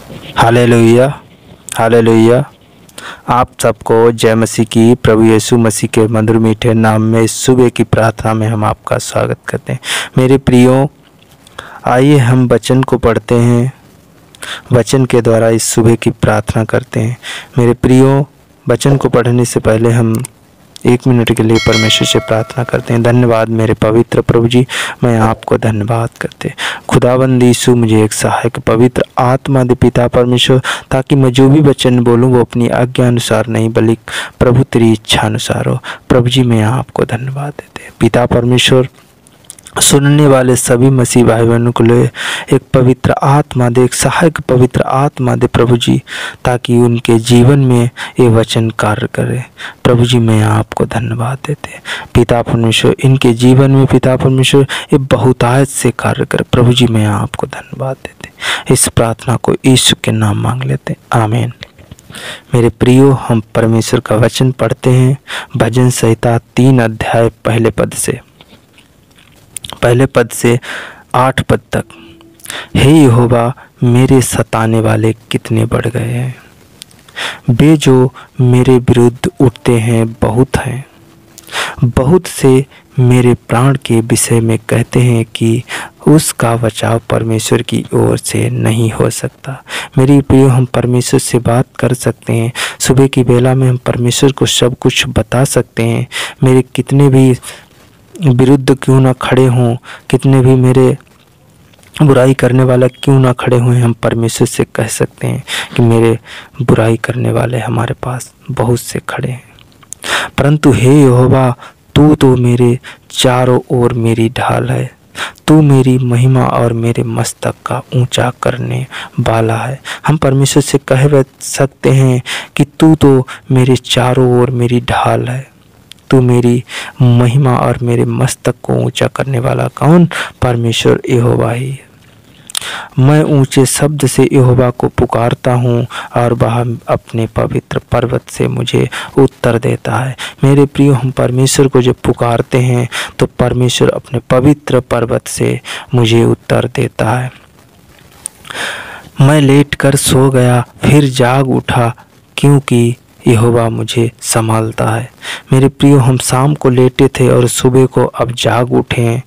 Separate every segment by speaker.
Speaker 1: Hallelujah, hallelujah. आप सबको जय मसीह की। प्रभु यीशु मसीह के मधुर मीठे नाम में इस सुबह की प्रार्थना में हम आपका स्वागत करते हैं। मेरे प्रियो, आइए हम वचन को पढ़ते हैं, वचन के द्वारा इस सुबह की प्रार्थना करते हैं। मेरे प्रियो, वचन को पढ़ने से पहले हम 1 मिनट के लिए परमेश्वर से प्रार्थना करते हैं। धन्यवाद मेरे पवित्र प्रभु जी, मैं आपको धन्यवाद करते। खुदाबंद यीशु, मुझे एक सहायक पवित्र आत्मा दे पिता परमेश्वर, ताकि मैं जो भी वचन बोलूँ वो अपनी आज्ञा अनुसार नहीं बल्कि प्रभु तेरी इच्छा अनुसार हो। प्रभु जी, मैं आपको धन्यवाद देते। पिता परमेश्वर, सुनने वाले सभी मसीह भाई बहनों को ले एक पवित्र आत्मा दे, एक सहायक पवित्र आत्मा दे प्रभु जी, ताकि उनके जीवन में ये वचन कार्य करे। प्रभु जी, मैं आपको धन्यवाद देते। पिता परमेश्वर, इनके जीवन में पिता परमेश्वर ये बहुतायत से कार्य करे। प्रभु जी, मैं आपको धन्यवाद देते। इस प्रार्थना को यीशु के नाम मांग लेते, आमीन। मेरे प्रियो, हम परमेश्वर का वचन पढ़ते हैं भजन संहिता 3 अध्याय पहले पद से 8 पद तक। हे यहोवा, मेरे सताने वाले कितने बढ़ गए हैं, वे जो मेरे विरुद्ध उठते हैं बहुत हैं। बहुत से मेरे प्राण के विषय में कहते हैं कि उसका बचाव परमेश्वर की ओर से नहीं हो सकता। मेरी प्रियो, हम परमेश्वर से बात कर सकते हैं। सुबह की बेला में हम परमेश्वर को सब कुछ बता सकते हैं। मेरे कितने भी विरुद्ध क्यों ना खड़े हों, कितने भी मेरे बुराई करने वाला क्यों ना खड़े हुए, हम परमेश्वर से कह सकते हैं कि मेरे बुराई करने वाले हमारे पास बहुत से खड़े हैं। परंतु हे यहोवा, तू तो मेरे चारों ओर मेरी ढाल है। तू मेरी महिमा और मेरे मस्तक का ऊंचा करने वाला है। हम परमेश्वर से कह सकते हैं कि तू तो मेरे चारों ओर मेरी ढाल है। तू मेरी महिमा और मेरे मस्तक को ऊंचा करने वाला कौन? परमेश्वर यहोवा ही है। मैं ऊंचे शब्द से यहोवा को पुकारता हूँ और वह अपने पवित्र पर्वत से मुझे उत्तर देता है। मेरे प्रियो, हम परमेश्वर को जब पुकारते हैं तो परमेश्वर अपने पवित्र पर्वत से मुझे उत्तर देता है। मैं लेटकर सो गया, फिर जाग उठा, क्योंकि यहोवा मुझे संभालता है। मेरे प्रियो, हम शाम को लेटे थे और सुबह को अब जाग उठे हैं,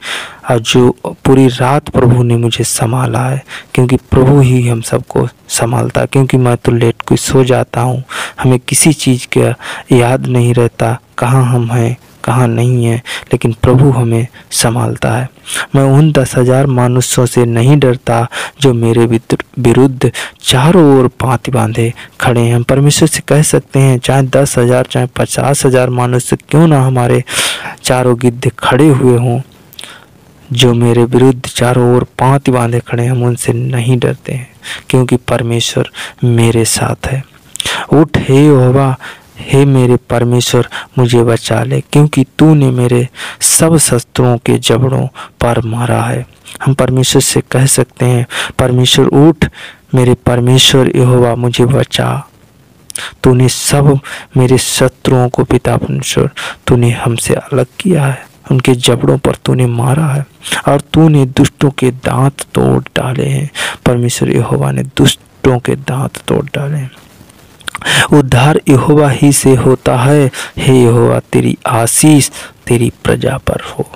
Speaker 1: और जो पूरी रात प्रभु ने मुझे संभाला है, क्योंकि प्रभु ही हम सबको संभालता है। क्योंकि मैं तो लेट के सो जाता हूँ, हमें किसी चीज़ का याद नहीं रहता, कहाँ हम हैं कहाँ नहीं है, लेकिन प्रभु हमें संभालता है। मैं उन 10,000 मनुष्यों से नहीं डरता जो मेरे विरुद्ध चारों ओर पाँति बांधे खड़े हैं। हम परमेश्वर से कह सकते हैं, चाहे 10,000 चाहे 50,000 मनुष्य क्यों ना हमारे चारों गिद्ध खड़े हुए हों, जो मेरे विरुद्ध चारों ओर पाँति बांधे खड़े हैं, हम उनसे नहीं डरते हैं, क्योंकि परमेश्वर मेरे साथ है। उठ हे यहोवा, हे मेरे परमेश्वर, मुझे बचा ले, क्योंकि तूने मेरे सब शत्रुओं के जबड़ों पर मारा है। हम परमेश्वर से कह सकते हैं, परमेश्वर उठ, मेरे परमेश्वर यहोवा मुझे बचा। तूने सब मेरे शत्रुओं को पिता परमेश्वर, तूने हमसे अलग किया है, उनके जबड़ों पर तूने मारा है, और तूने दुष्टों के दांत तोड़ डाले हैं। परमेश्वर यहोवा ने दुष्टों के दांत तोड़ डाले हैं। उद्धार यहोवा ही से होता है। हे यहोवा, तेरी आशीष तेरी प्रजा पर हो।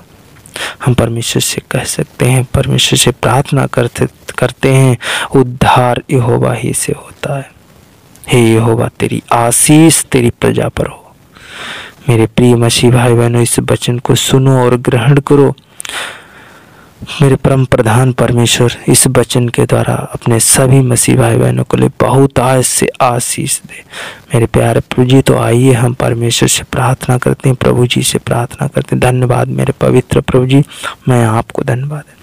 Speaker 1: हम परमेश्वर से कह सकते हैं, परमेश्वर से प्रार्थना करते हैं, उद्धार यहोवा ही से होता है। हे यहोवा, तेरी आशीष तेरी प्रजा पर हो। मेरे प्रिय मसीह भाई बहनों, इस वचन को सुनो और ग्रहण करो। मेरे परम प्रधान परमेश्वर इस वचन के द्वारा अपने सभी मसीह भाई बहनों को लिए बहुत से आशीष दे। मेरे प्यारे प्रभु जी, तो आइए हम परमेश्वर से प्रार्थना करते हैं, प्रभु जी से प्रार्थना करते हैं। धन्यवाद मेरे पवित्र प्रभु जी, मैं आपको धन्यवाद है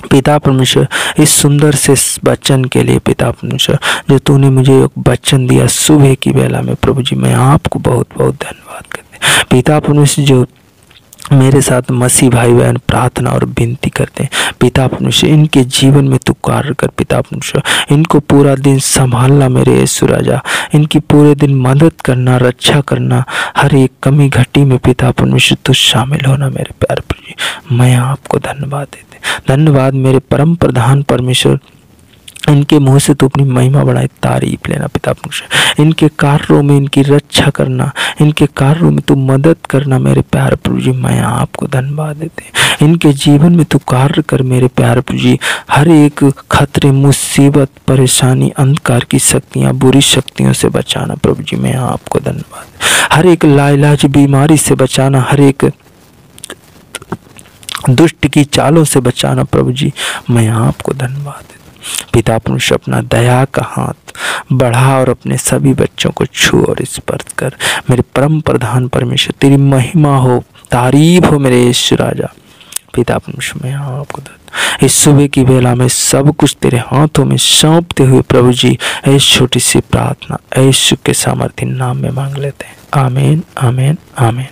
Speaker 1: पिता परमेश्वर, इस सुंदर से वचन के लिए पिता परमेश्वर, जो तूने मुझे एक वचन दिया सुबह की बेला में। प्रभु जी, मैं आपको बहुत बहुत धन्यवाद करते हैं पिता परमेश्वर, जो मेरे साथ मसीह भाई बहन प्रार्थना और विनती करते हैं। पिता परमेश्वर, इनके जीवन में तू कार्य कर। पिता परमेश्वर, इनको पूरा दिन संभालना मेरे यीशु राजा, इनकी पूरे दिन मदद करना, रक्षा करना, हर एक कमी घटी में पिता परमेश्वर तू शामिल होना मेरे प्यारे प्रभु। मैं आपको धन्यवाद देते। धन्यवाद मेरे परम प्रधान परमेश्वर, इनके मुंह से तू अपनी महिमा बढ़ाए, तारीफ लेना पिता परमेश्वर। इनके कार्यों में इनकी रक्षा करना, इनके कार्यों में तू मदद करना मेरे प्यारे प्रभु जी। मैं आपको धन्यवाद देते। इनके जीवन में तू कार्य कर मेरे प्यारे प्रभु जी। हर एक खतरे, मुसीबत, परेशानी, अंधकार की शक्तियाँ, बुरी शक्तियों से बचाना प्रभु जी। मैं आपको धन्यवाद। हर एक लाइलाज बीमारी से बचाना, हर एक दुष्ट की चालों से बचाना प्रभु जी। मैं आपको धन्यवाद देता। पिता परमेश्वर अपना दया का हाथ बढ़ा और अपने सभी बच्चों को छू और स्पर्श कर। मेरे परम प्रधान परमेश्वर तेरी महिमा हो, तारीफ हो मेरे यीशु राजा। पिता परमेश्वर मैं आपको इस सुबह की बेला में सब कुछ तेरे हाथों में सौंपते हुए प्रभु जी, इस छोटी सी प्रार्थना यीशु के सामर्थ्य नाम में मांग लेते हैं। आमीन, आमीन, आमीन।